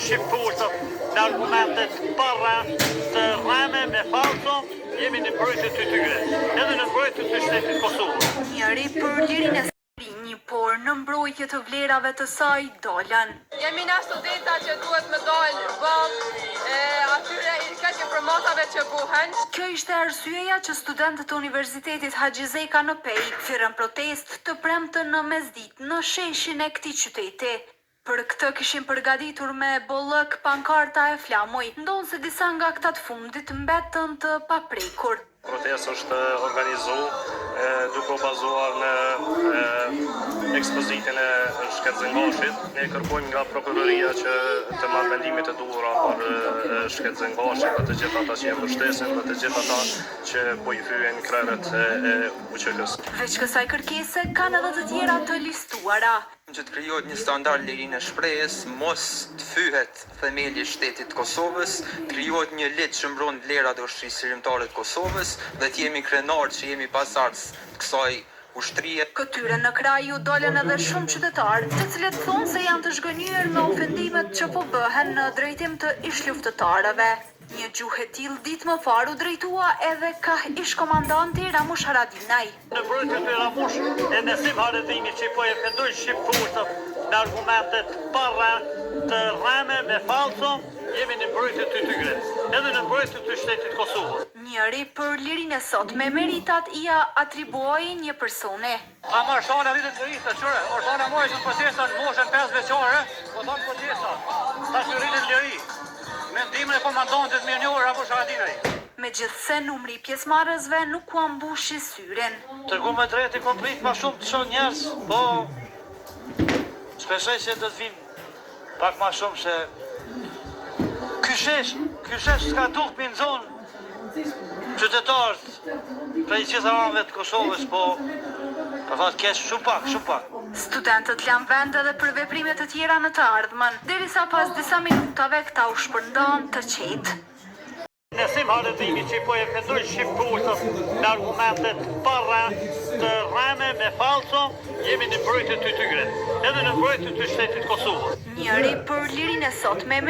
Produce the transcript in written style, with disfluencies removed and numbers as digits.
shqiptarët në argumentet para të rreme me falso, jemi në mbrojtje të tyre, edhe në mbrojtje të shtetit Kosovës. Njëri për lirinë e Srinji, por në mbrojtje të vlerave të saj dolën. Jemi na studenta që duhet më dalë ballë atyre i këtyre promotave që buhen. Kjo ishte arsyeja që studentët të Universitetit Haxhi Zeka në Pejk thirrën protestë të premten në mesditë në sheshin e këtij qyteti. Për këtë kishin përgatitur me bollëk, pankarta e flamuj, ndonse disa nga këta të fundit mbetën të paprekur. Protestë është duke u bazuar në ekspozitën e Shkëtëzëngashit. Ne kërkojmë nga prokuroria që të marrë vendimet e duhura për Shkëtëzëngashin, për të gjithë ata që e mbështesin, për të gjithë ata që po i fyen krerët e UÇK-s. Veç kësaj kërkese kanë edhe të tjera të listuara. Që të krijohet një standard lirinë e shprehjes, mos të fyhet themeli i shtetit Kosovës, krijohet një ligj që mbron vlerat e ushtrisë shërimtare të Kosovës dhe të jemi krenar që jemi pasardhës të kësaj ushtrie. Këtyre në kraj u dolën edhe shumë qytetarë, të cilët thonë se janë të zhgënjur me ofendimet që po bëhen në drejtim të ish-luftëtarëve. Një gjuhë e tillë ditë më parë u drejtua edhe ka ish-komandanti Ramush Haradinaj. Në mbrojtje të Ramush e Nesim Haradinit që po e fendojnë shqiptarët me argumentet para të rreme me falso, jemi në mbrojtje të tyre, edhe në mbrojtje të shtetit Kosovës. Njëri për lirinë e sot me meritat ia atribuoi një personi. A marrë shana vitën të rrisë të qëre, ortana mojë që në protesta në moshën 5 veçare, po thonë protesta, ta shërinë në liri. Mendimin e komandantit mirënjohur Ramush Haradinaj. Megjithse numri i pjesëmarrësve nuk u ambushi syrin. Tërgu me drejt i komplit ma shumë të shumë njerës, po shpeshoj se do të vinë pak ma shumë se ky shesh s'ka duk për në zonë qytetarët prej gjitha anëve të Kosovës, po për fatë kesh shumë pak. Studentët lanë vend edhe për veprimet të tjera në të ardhmen, derisa pas disa minutave këta u shpërndan të qetë. Nesim Haradinit që po e fendojnë shqiptarët me argumentet para të rreme me falso, jemi në mbrojtje të tyre, edhe në mbrojtje të shtetit Kosovës. Njëri për lirinë e sot me